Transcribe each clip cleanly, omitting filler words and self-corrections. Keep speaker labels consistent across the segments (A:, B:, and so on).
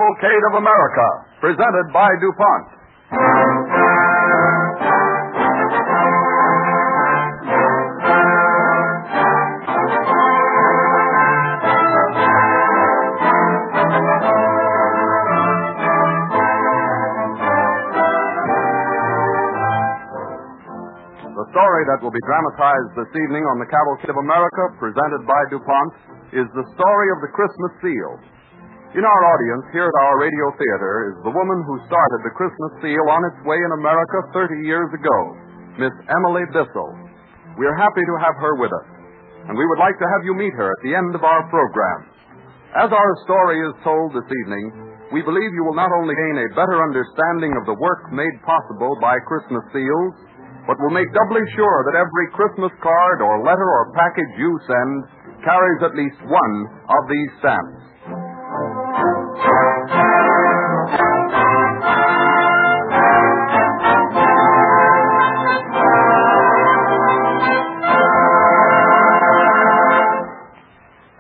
A: Cavalcade of America, presented by DuPont. The story that will be dramatized this evening on the Cavalcade of America, presented by DuPont, is the story of the Christmas seal. In our audience here at our radio theater is the woman who started the Christmas seal on its way in America 30 years ago, Miss Emily Bissell. We are happy to have her with us, and we would like to have you meet her at the end of our program. As our story is told this evening, we believe you will not only gain a better understanding of the work made possible by Christmas seals, but will make doubly sure that every Christmas card or letter or package you send carries at least one of these stamps.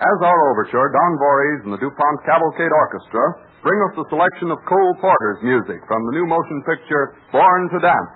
A: As our overture, Don Voorhees and the DuPont Cavalcade Orchestra bring us the selection of Cole Porter's music from the new motion picture Born to Dance.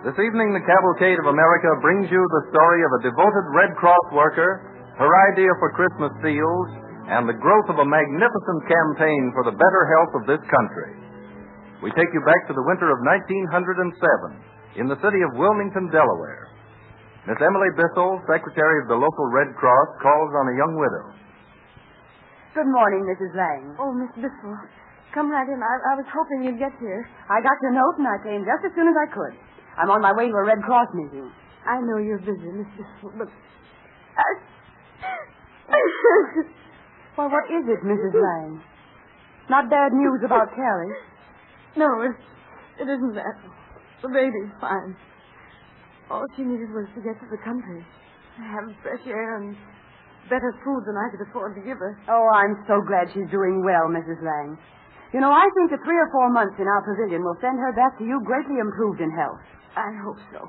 A: This evening, the Cavalcade of America brings you the story of a devoted Red Cross worker, her idea for Christmas seals, and the growth of a magnificent campaign for the better health of this country. We take you back to the winter of 1907,
B: in the city of Wilmington, Delaware. Miss Emily Bissell, secretary of the local Red Cross, calls on a young widow.
C: Good morning, Mrs. Lang.
D: Oh, Miss Bissell, come right in. I was hoping you'd get here.
C: I got your note and I came just as soon as I could. I'm on my way to a Red Cross meeting.
D: I know you're busy, Miss Bissell, but...
C: Well, what is it, Mrs. Lang? Not bad news about Carrie?
D: No, it isn't that. The baby's fine. All she needed was to get to the country, have fresh air and better food than I could afford to give her.
C: Oh, I'm so glad she's doing well, Mrs. Lang. You know, I think that 3 or 4 months in our pavilion will send her back to you greatly improved in health.
D: I hope so.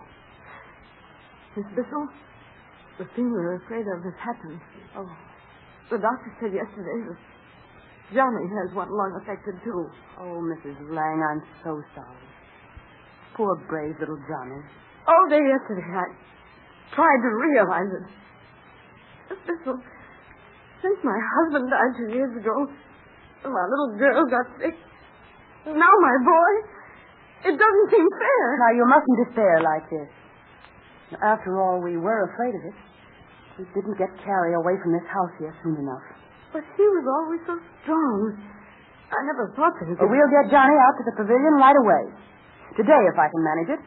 D: Miss Bissell, the thing we were afraid of has happened. Oh, the doctor said yesterday that Johnny has one lung affected, too.
C: Oh, Mrs. Lang, I'm so sorry. Poor brave little Johnny.
D: All day yesterday, I tried to realize it. Miss Bissell, since my husband died 2 years ago, and my little girl got sick, and now my boy, it doesn't seem fair.
C: Now, you mustn't despair like this. After all, we were afraid of it. We didn't get Carrie away from this house here soon enough.
D: But he was always so strong. I never thought that he could...
C: We'll get Johnny out to the pavilion right away. Today, if I can manage it.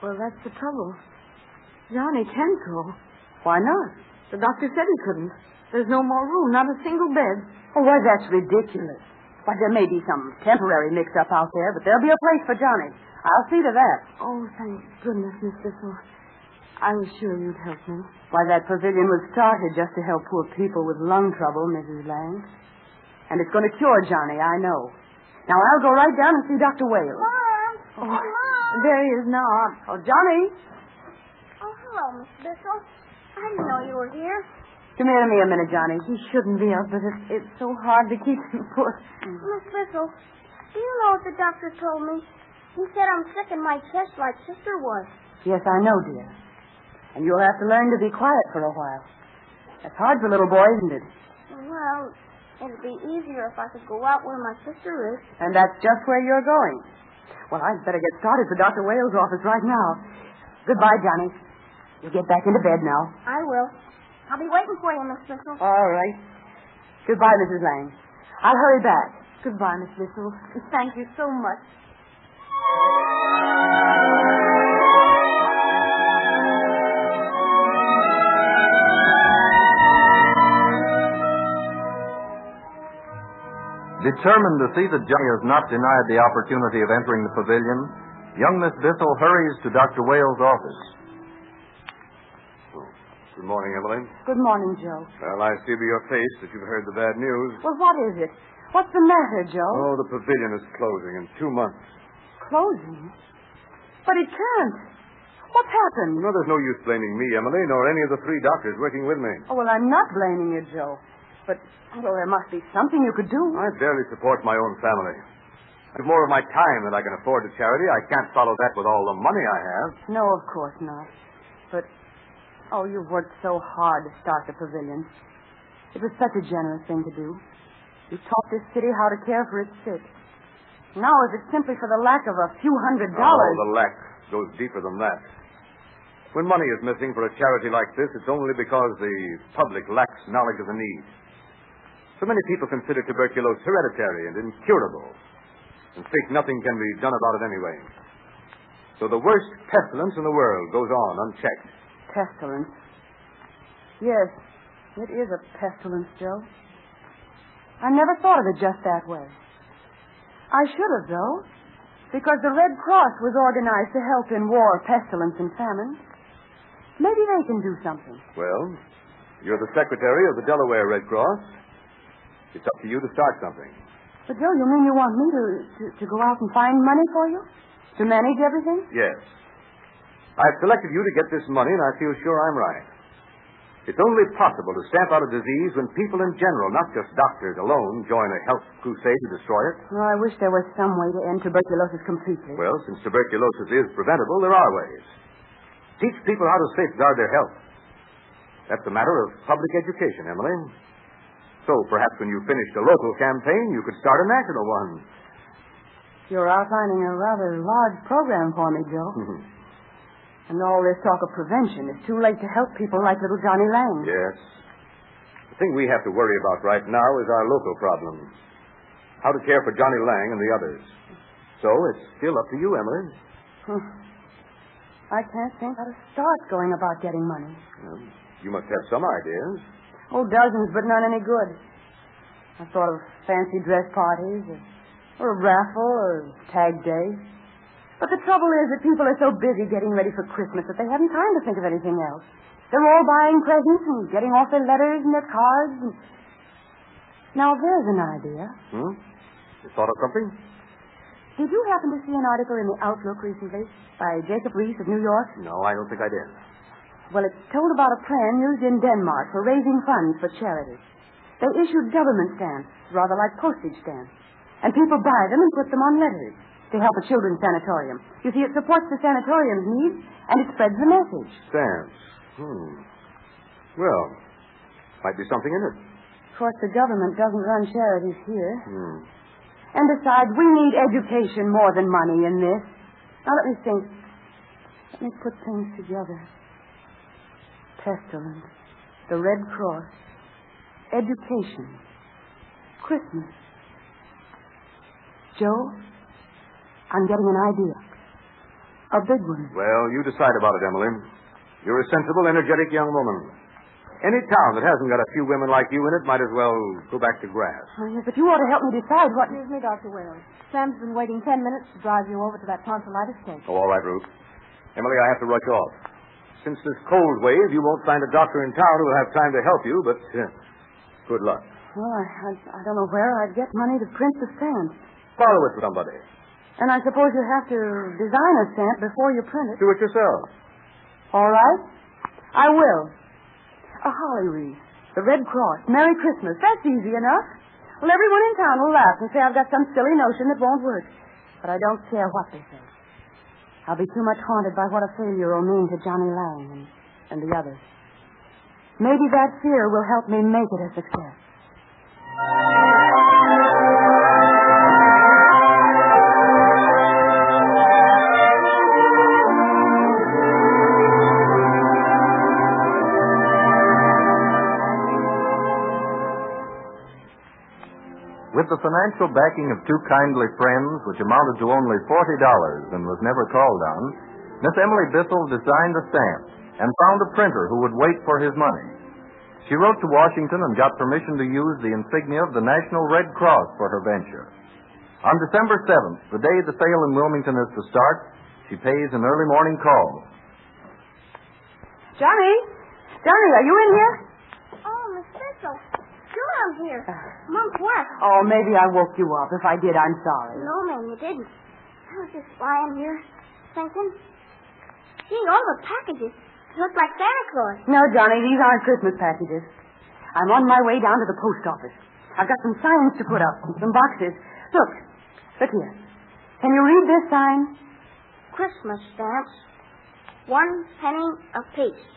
D: Well, that's the trouble. Johnny can't go.
C: Why not?
D: The doctor said he couldn't. There's no more room, not a single bed.
C: Oh, well, that's ridiculous. Why, there may be some temporary mix-up out there, but there'll be a place for Johnny. I'll see to that.
D: Oh, thank goodness, Miss Bissell. I was sure you'd help me.
C: Why, that pavilion was started just to help poor people with lung trouble, Mrs. Lang. And it's going to cure Johnny, I know. Now, I'll go right down and see Dr. Wales.
E: Mom!
C: Oh,
E: Mom!
C: there he is now. Oh, Johnny.
E: Oh, hello, Miss Bissell. I didn't know you were here.
C: Come here to me a minute, Johnny.
D: He shouldn't be up, but it's so hard to keep him put.
E: Miss Bissell, do you know what the doctor told me? He said I'm sick in my chest like Sister was.
C: Yes, I know, dear. And you'll have to learn to be quiet for a while. That's hard for little boy, isn't it?
E: Well, it'd be easier if I could go out where my sister is.
C: And that's just where you're going. Well, I'd better get started for Dr. Wales' office right now. Goodbye, Johnny. You'll get back into bed now.
E: I will. I'll be waiting for you, Miss Bissell.
C: All right. Goodbye, Mrs. Lang. I'll hurry back.
D: Goodbye, Miss Bissell.
E: Thank you so much.
B: Determined to see that Johnny is not denied the opportunity of entering the pavilion, young Miss Bissell hurries to Dr. Wales' office.
F: Good morning, Emily.
C: Good morning, Joe.
F: Well, I see by your face that you've heard the bad news.
C: Well, what is it? What's the matter, Joe?
F: Oh, the pavilion is closing in 2 months.
C: Closing? But it can't. What's happened?
F: You know, there's no use blaming me, Emily, nor any of the 3 doctors working with me.
C: Oh, well, I'm not blaming you, Joe. But, well, there must be something you could do.
F: I barely support my own family. I have more of my time than I can afford to charity. I can't follow that with all the money I have.
C: No, of course not. But, oh, you've worked so hard to start the pavilion. It was such a generous thing to do. You taught this city how to care for its sick. Now, if it's simply for the lack of a few $100...
F: Oh, the lack goes deeper than that. When money is missing for a charity like this, it's only because the public lacks knowledge of the need. So many people consider tuberculosis hereditary and incurable, and think nothing can be done about it anyway. So the worst pestilence in the world goes on unchecked.
C: Pestilence? Yes, it is a pestilence, Joe. I never thought of it just that way. I should have, though, because the Red Cross was organized to help in war, pestilence, and famine. Maybe they can do something.
F: Well, you're the secretary of the Delaware Red Cross. It's up to you to start something.
C: But, Joe, you mean you want me to go out and find money for you? To manage everything?
F: Yes. I've selected you to get this money, and I feel sure I'm right. It's only possible to stamp out a disease when people in general, not just doctors alone, join a health crusade to destroy it.
C: Well, I wish there was some way to end tuberculosis completely.
F: Well, since tuberculosis is preventable, there are ways. Teach people how to safeguard their health. That's a matter of public education, Emily. So perhaps when you finished a local campaign, you could start a national one.
C: You're outlining a rather large program for me, Joe. And all this talk of prevention is too late to help people like little Johnny Lang.
F: Yes. The thing we have to worry about right now is our local problem. How to care for Johnny Lang and the others. So it's still up to you, Emily.
C: I can't think how to start going about getting money.
F: Well, you must have some ideas.
C: Oh, dozens, but none any good. I thought of fancy dress parties, or a raffle, or tag day. But the trouble is that people are so busy getting ready for Christmas that they haven't time to think of anything else. They're all buying presents and getting off their letters and their cards. And... Now, there's an idea.
F: You thought of something?
C: Did you happen to see an article in the Outlook recently by Jacob Reese of New York?
F: No, I don't think I did.
C: Well, it told about a plan used in Denmark for raising funds for charity. They issued government stamps, rather like postage stamps. And people buy them and put them on letters to help a children's sanatorium. You see, it supports the sanatorium's needs, and it spreads the message.
F: Stamps. Well, might be something in it.
C: Of course, the government doesn't run charities here. And besides, we need education more than money in this. Now, let me think. Let me put things together. Pestilence. The Red Cross. Education. Christmas. Joe, I'm getting an idea. A big one.
F: Well, you decide about it, Emily. You're a sensible, energetic young woman. Any town that hasn't got a few women like you in it might as well go back to grass.
C: Oh, yes, but you ought to help me decide what...
D: Excuse me, Dr. Wales. Sam's been waiting 10 minutes to drive you over to that tonsillitis station.
F: Oh, all right, Ruth. Emily, I have to rush off. Since this cold wave, you won't find a doctor in town who will have time to help you, but good luck.
C: Well, I don't know where I'd get money to print the stamp.
F: Borrow it from somebody.
C: And I suppose you have to design a stamp before you print it.
F: Do it yourself.
C: All right. I will. A holly wreath, the Red Cross, Merry Christmas. That's easy enough. Well, everyone in town will laugh and say I've got some silly notion that won't work. But I don't care what they say. I'll be too much haunted by what a failure will mean to Johnny Lang and the others. Maybe that fear will help me make it a success.
B: With the financial backing of two kindly friends, which amounted to only $40 and was never called on, Miss Emily Bissell designed a stamp and found a printer who would wait for his money. She wrote to Washington and got permission to use the insignia of the National Red Cross for her venture. On December 7th, the day the sale in Wilmington is to start, she pays an early morning call.
C: Johnny, are you in here?
E: Oh, Miss Bissell. Sure, I'm here. Monk, what?
C: Oh, maybe I woke you up. If I did, I'm sorry.
E: No, ma'am, you didn't. I was just lying here, thinking. Gee, all the packages look like Santa Claus.
C: No, Johnny, these aren't Christmas packages. I'm on my way down to the post office. I've got some signs to put up, some boxes. Look here. Can you read this sign?
E: Christmas stamps, 1 penny apiece.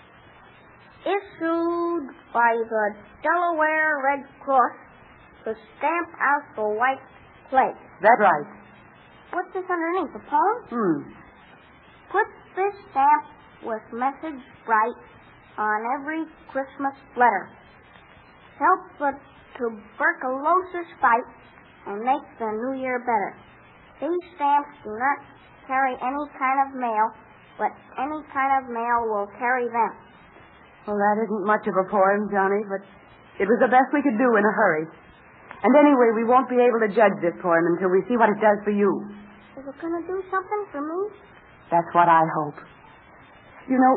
E: Issued by the Delaware Red Cross to stamp out the white plague.
C: That's right.
E: What's this underneath, a poem? Put this stamp with message bright on every Christmas letter. Help the tuberculosis fight and make the new year better. These stamps do not carry any kind of mail, but any kind of mail will carry them.
C: Well, that isn't much of a poem, Johnny, but it was the best we could do in a hurry. And anyway, we won't be able to judge this poem until we see what it does for you.
E: Is it going to do something for me?
C: That's what I hope. You know,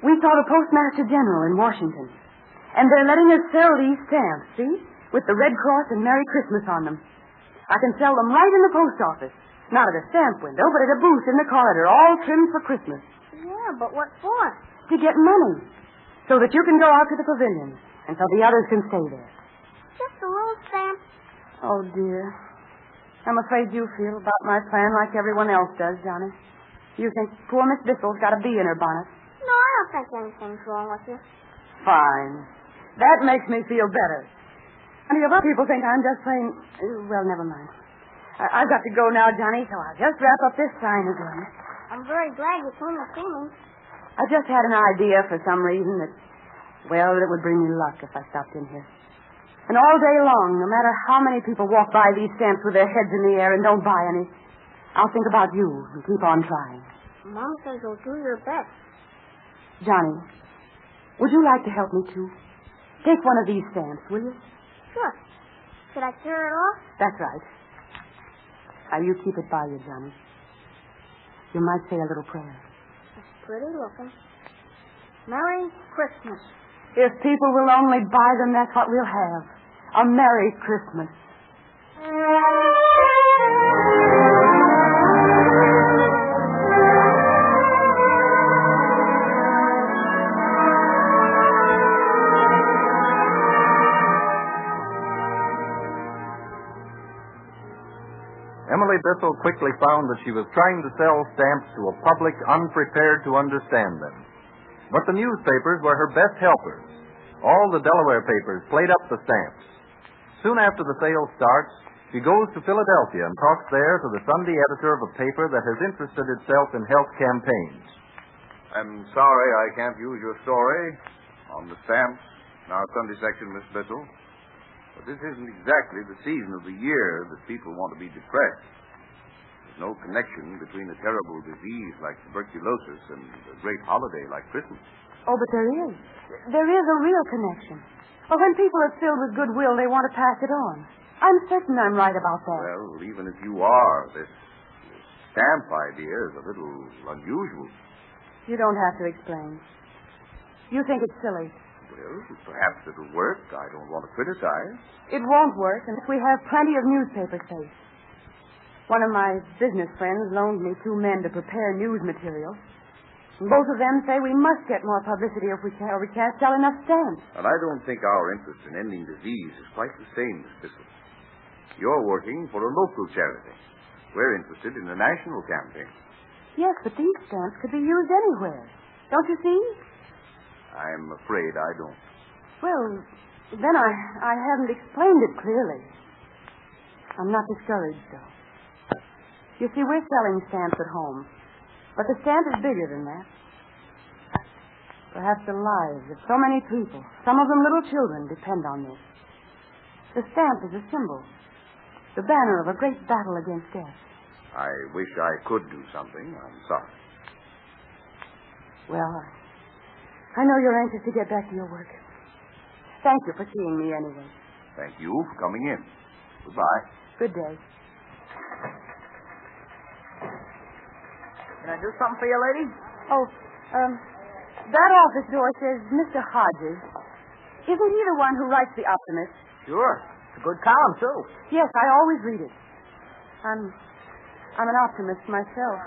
C: we saw the Postmaster General in Washington, and they're letting us sell these stamps, see? With the Red Cross and Merry Christmas on them. I can sell them right in the post office. Not at a stamp window, but at a booth in the corridor, all trimmed for Christmas.
E: Yeah, but what for?
C: To get money. So that you can go out to the pavilion, and so the others can stay there.
E: Just a little stamp.
C: Oh, dear. I'm afraid you feel about my plan like everyone else does, Johnny. You think poor Miss Bissell's got a bee in her bonnet.
E: No, I don't think anything's wrong with you.
C: Fine. That makes me feel better. And the other people think I'm just playing... Well, never mind. I've got to go now, Johnny, so I'll just wrap up this sign again.
E: I'm very glad you came to see me.
C: I just had an idea for some reason that it would bring me luck if I stopped in here. And all day long, no matter how many people walk by these stamps with their heads in the air and don't buy any, I'll think about you and keep on trying.
E: Mom says you'll do your best.
C: Johnny, would you like to help me, too? Take one of these stamps, will you?
E: Sure. Should I tear it off?
C: That's right. Now, you keep it by you, Johnny. You might say a little prayer.
E: It's pretty looking. Merry Christmas.
C: If people will only buy them, that's what we'll have. A Merry Christmas.
B: Emily Bissell quickly found that she was trying to sell stamps to a public unprepared to understand them. But the newspapers were her best helpers. All the Delaware papers played up the stamps. Soon after the sale starts, she goes to Philadelphia and talks there to the Sunday editor of a paper that has interested itself in health campaigns.
G: I'm sorry I can't use your story on the stamps in our Sunday section, Miss Bissell. But this isn't exactly the season of the year that people want to be depressed. There's no connection between a terrible disease like tuberculosis and a great holiday like Christmas.
C: Oh, but there is. There is a real connection. Well, when people are filled with goodwill, they want to pass it on. I'm certain I'm right about that.
G: Well, even if you are, this stamp idea is a little unusual.
C: You don't have to explain. You think it's silly.
G: Well, perhaps it'll work. I don't want to criticize.
C: It won't work unless we have plenty of newspaper space. One of my business friends loaned me 2 men to prepare news material. And both of them say we must get more publicity if we can, or we can't sell enough stamps.
G: And I don't think our interest in ending disease is quite the same, Miss Bissell. You're working for a local charity. We're interested in a national campaign.
C: Yes, but these stamps could be used anywhere. Don't you see?
G: I'm afraid I don't.
C: Well, then I haven't explained it clearly. I'm not discouraged, though. You see, we're selling stamps at home. But the stamp is bigger than that. Perhaps the lives of so many people, some of them little children, depend on this. The stamp is a symbol. The banner of a great battle against death.
G: I wish I could do something. I'm sorry.
C: Well, I know you're anxious to get back to your work. Thank you for seeing me anyway.
G: Thank you for coming in. Goodbye.
C: Good day.
H: Can I do something for you, lady?
C: Oh, that office door says Mr. Hodges. Isn't he the one who writes the Optimist?
H: Sure. It's a good column, too.
C: Yes, I always read it. I'm an optimist myself.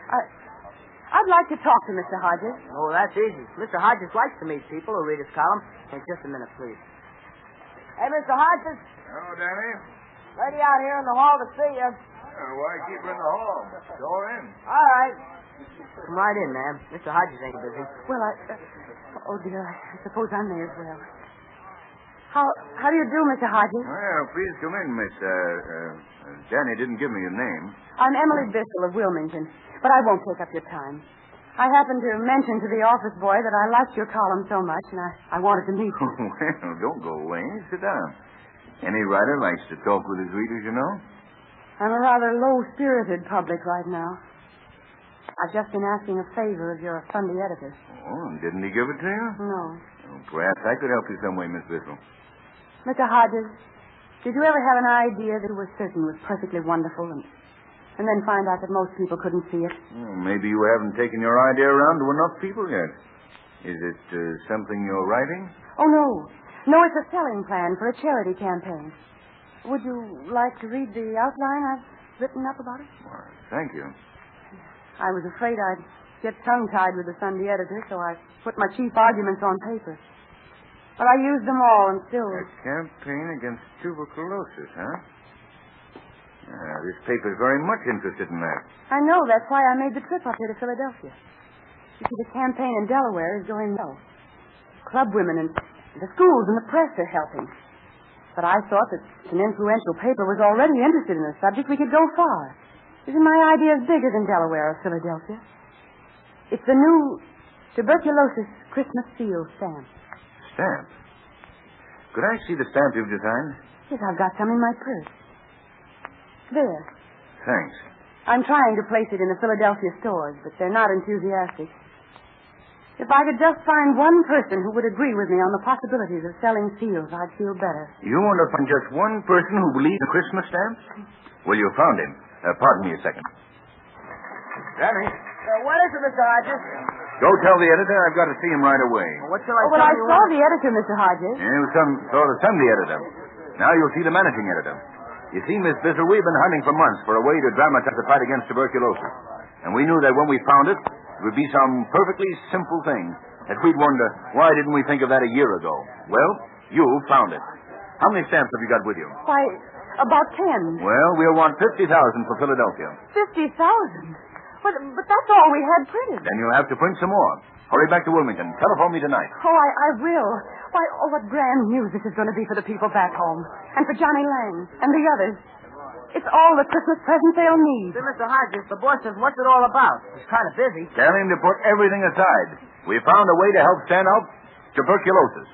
C: I'd like to talk to Mr. Hodges.
H: Oh, that's easy. Mr. Hodges likes to meet people who read his column. Hey, just a minute, please. Hey, Mr. Hodges.
G: Hello, Danny.
H: Lady out here in the hall to see you.
G: Why keep her in the hall? Go in.
H: All right. Come right in, ma'am. Mr. Hodges ain't busy.
C: Well, oh, dear, I suppose I may as well. How do you do, Mr. Hodges?
G: Well, please come in, Miss. Danny didn't give me your name.
C: I'm Emily Bissell of Wilmington, but I won't take up your time. I happened to mention to the office boy that I liked your column so much, and I wanted to meet you.
G: Well, don't go away. Sit down. Any writer likes to talk with his readers, you know.
C: I'm a rather low-spirited public right now. I've just been asking a favor of your Sunday editor.
G: Oh, and didn't he give it to you?
C: No.
G: Well, perhaps I could help you some way, Miss Bissell.
C: Mr. Hodges, did you ever have an idea that it was certain was perfectly wonderful and then find out that most people couldn't see it?
G: Well, maybe you haven't taken your idea around to enough people yet. Is it something you're writing?
C: Oh, no. No, it's a selling plan for a charity campaign. Would you like to read the outline I've written up about it?
G: Well, thank you.
C: I was afraid I'd get tongue-tied with the Sunday editor, so I put my chief arguments on paper. But I used them all and still...
G: A campaign against tuberculosis, huh? This paper's very much interested in that.
C: I know. That's why I made the trip up here to Philadelphia. You see, the campaign in Delaware is going well. Club women and the schools and the press are helping. But I thought that an influential paper was already interested in the subject. We could go far. Isn't my idea bigger than Delaware or Philadelphia? It's the new Tuberculosis Christmas seal stamp.
G: Stamp? Could I see the stamp you've designed?
C: Yes, I've got some in my purse. There.
G: Thanks.
C: I'm trying to place it in the Philadelphia stores, but they're not enthusiastic. If I could just find one person who would agree with me on the possibilities of selling seals, I'd feel better.
G: You want to find just one person who believes in Christmas stamps? Well, you found him. Pardon me a second.
F: Danny,
H: What is it, Mr. Hodges?
G: go tell the editor I've got to see him right away.
H: What shall I
C: Well,
H: tell
C: I
H: you?
C: saw the editor, Mr. Hodges.
G: Yeah, it was some sort of Sunday editor. Now you'll see the managing editor. You see, Miss Bissell, we've been hunting for months for a way to dramatize the fight against tuberculosis. And we knew that when we found it, it would be some perfectly simple thing that we'd wonder, why didn't we think of that a year ago? Well, you found it. How many stamps have you got with you?
C: Why, about 10.
G: Well, we'll want 50,000 for Philadelphia.
C: 50,000? But that's all we had printed.
G: Then you'll have to print some more. Hurry back to Wilmington. Telephone me tonight.
C: Oh, I will. Why, what grand news this is going to be for the people back home. And for Johnny Lang and the others. It's all the Christmas present they'll need.
H: Say, Mr. Hodges, the boss says, what's it all about? He's kind of busy.
G: Tell him to put everything aside. We found a way to help stand out tuberculosis.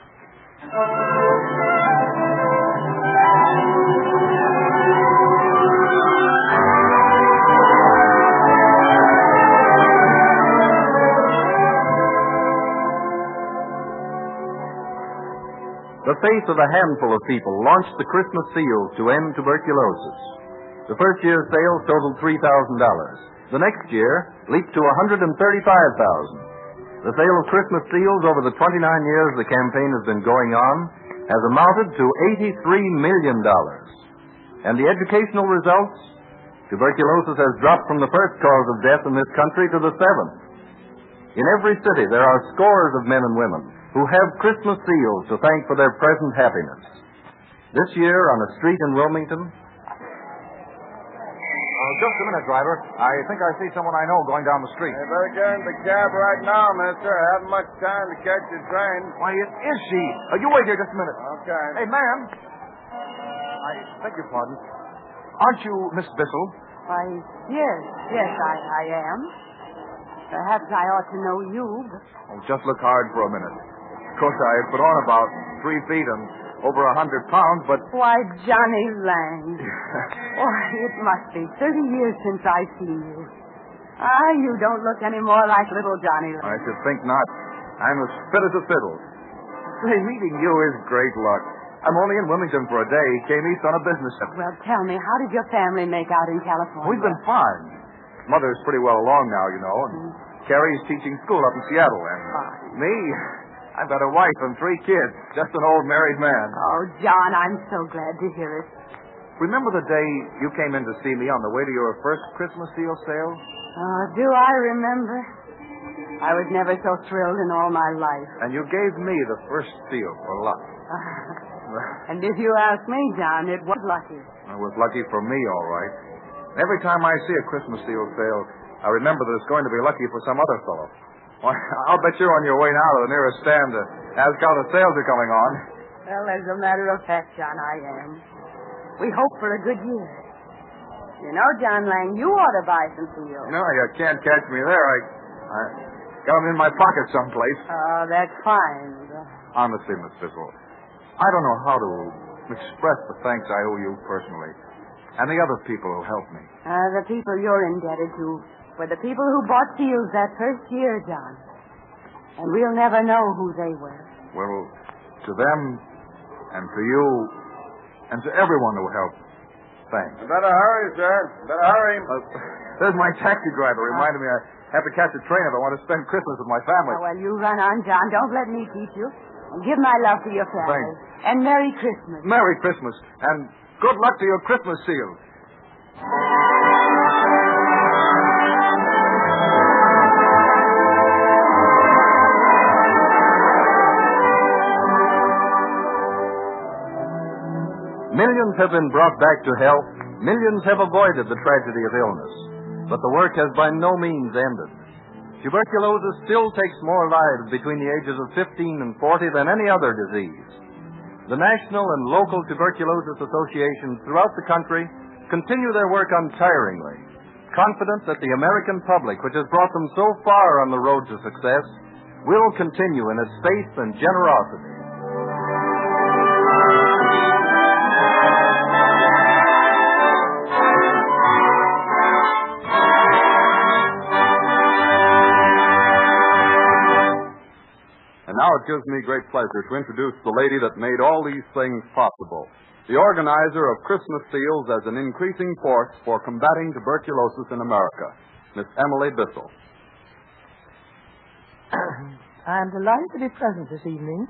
B: The faith of a handful of people launched the Christmas seals to end tuberculosis. The first year's sales totaled $3,000. The next year leaped to $135,000. The sale of Christmas seals over the 29 years the campaign has been going on has amounted to $83 million. And the educational results? Tuberculosis has dropped from the first cause of death in this country to the seventh. In every city, there are scores of men and women who have Christmas seals to thank for their present happiness. This year, on a street in Wilmington...
F: just a minute, driver. I think I see someone I know going down the street.
I: You better get in the cab right now, mister. I haven't much time to catch your train.
F: Why, it is she. You wait here just a minute.
I: Okay.
F: Hey, ma'am. I beg your pardon. Aren't you Miss Bissell?
C: Why, yes, I am. Perhaps I ought to know you, but...
F: Oh, just look hard for a minute. Of course, I had put on about 3 feet and over 100 pounds, but...
C: Why, Johnny Lang. Why, it must be 30 years since I've seen you. You don't look any more like little Johnny Lang.
F: I should think not. I'm as fit as a fiddle. Say, meeting you is great luck. I'm only in Wilmington for a day. Came east on a business trip.
C: Well, tell me, how did your family make out in California?
F: We've been fine. Mother's pretty well along now, you know, and Carrie's teaching school up in Seattle, and me, I've got a wife and 3 kids, just an old married man.
C: Oh, John, I'm so glad to hear it.
F: Remember the day you came in to see me on the way to your first Christmas seal sale?
C: Oh, do I remember? I was never so thrilled in all my life.
F: And you gave me the first seal for luck.
C: And if you ask me, John, it was lucky.
F: It was lucky for me, all right. Every time I see a Christmas seal sale, I remember that it's going to be lucky for some other fellow. Why, I'll bet you're on your way now to the nearest stand to ask how the sales are coming on.
C: Well, as a matter of fact, John, I am. We hope for a good year. You know, John Lang, you ought to buy some seals.
F: No, you can't catch me there. I got them in my pocket someplace.
C: Oh, that's fine.
F: Honestly, Miss Bissell, I don't know how to express the thanks I owe you personally. And the other people who helped me.
C: The people you're indebted to were the people who bought seals that first year, John. And we'll never know who they were.
F: Well, to them, and to you, and to everyone who helped, thanks.
I: You better hurry, sir. Better hurry.
F: There's my taxi driver reminding me I have to catch a train if I want to spend Christmas with my family.
C: Oh, well, you run on, John. Don't let me teach you. And give my love to your family.
F: Thanks.
C: And Merry Christmas.
F: Merry Christmas, and good luck to your Christmas seal.
B: Millions have been brought back to health. Millions have avoided the tragedy of illness. But the work has by no means ended. Tuberculosis still takes more lives between the ages of 15 and 40 than any other disease. The national and local tuberculosis associations throughout the country continue their work untiringly, confident that the American public, which has brought them so far on the road to success, will continue in its faith and generosity.
A: And now it gives me great pleasure to introduce the lady that made all these things possible, the organizer of Christmas seals as an increasing force for combating tuberculosis in America, Miss Emily Bissell.
J: I am delighted to be present this evening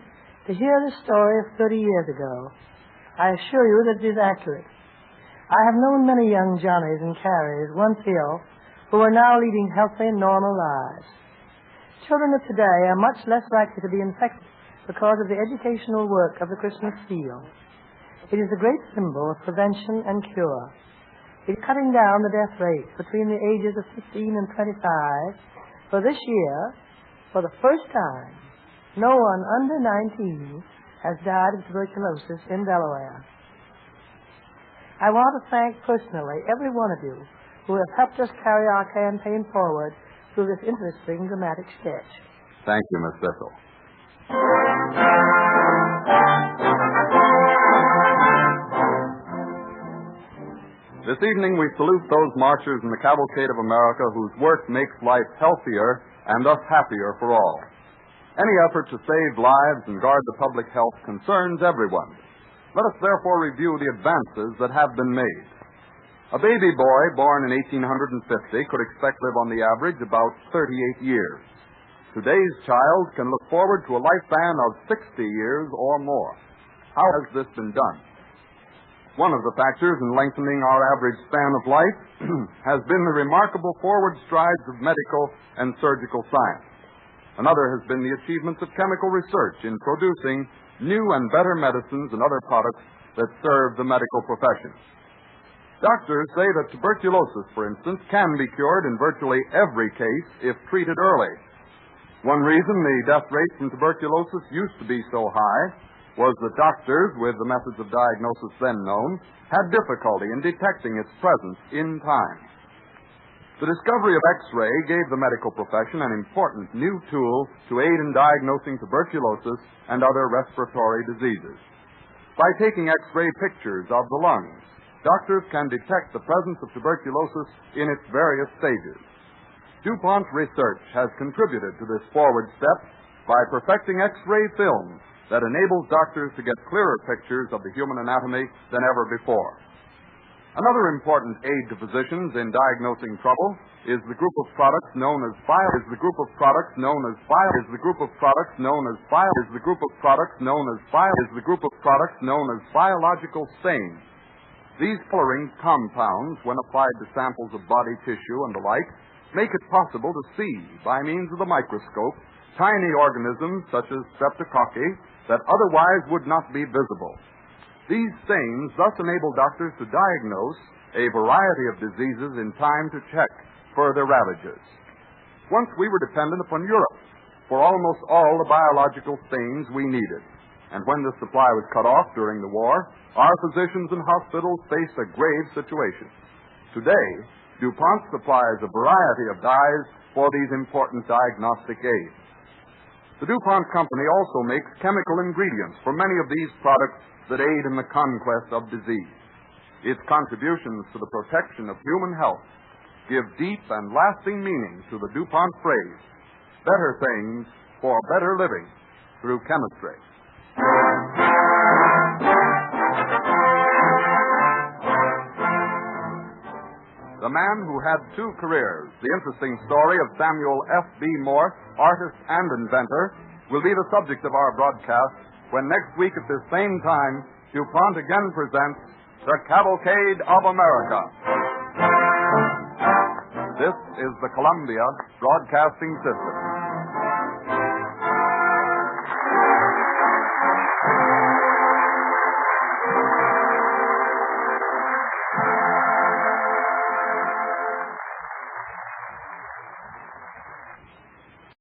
J: to hear the story of 30 years ago. I assure you that it is accurate. I have known many young Johnnies and Carries, once ill, who are now leading healthy, normal lives. Children of today are much less likely to be infected because of the educational work of the Christmas seal. It is a great symbol of prevention and cure. It is cutting down the death rate between the ages of 15 and 25. For this year, for the first time, no one under 19 has died of tuberculosis in Delaware. I want to thank personally every one of you who have helped us carry our campaign forward through this interesting dramatic sketch.
A: Thank you, Miss Bissell. This evening we salute those marchers in the Cavalcade of America whose work makes life healthier and thus happier for all. Any effort to save lives and guard the public health concerns everyone. Let us therefore review the advances that have been made. A baby boy born in 1850 could expect to live on the average about 38 years. Today's child can look forward to a lifespan of 60 years or more. How has this been done? One of the factors in lengthening our average span of life has been the remarkable forward strides of medical and surgical science. Another has been the achievements of chemical research in producing new and better medicines and other products that serve the medical profession. Doctors say that tuberculosis, for instance, can be cured in virtually every case if treated early. One reason the death rate from tuberculosis used to be so high was that doctors, with the methods of diagnosis then known, had difficulty in detecting its presence in time. The discovery of X-ray gave the medical profession an important new tool to aid in diagnosing tuberculosis and other respiratory diseases. By taking X-ray pictures of the lungs, doctors can detect the presence of tuberculosis in its various stages. DuPont research has contributed to this forward step by perfecting X-ray films that enables doctors to get clearer pictures of the human anatomy than ever before. Another important aid to physicians in diagnosing trouble is the group of products known as biological stains. These coloring compounds, when applied to samples of body tissue and the like, make it possible to see, by means of the microscope, tiny organisms such as streptococci that otherwise would not be visible. These stains thus enable doctors to diagnose a variety of diseases in time to check further ravages. Once we were dependent upon Europe for almost all the biological stains we needed. And when this supply was cut off during the war, our physicians and hospitals faced a grave situation. Today, DuPont supplies a variety of dyes for these important diagnostic aids. The DuPont company also makes chemical ingredients for many of these products that aid in the conquest of disease. Its contributions to the protection of human health give deep and lasting meaning to the DuPont phrase, better things for better living through chemistry. The man who had two careers, the interesting story of Samuel F.B. Morse, artist and inventor, will be the subject of our broadcast when next week at this same time, DuPont again presents the Cavalcade of America. This is the Columbia Broadcasting System.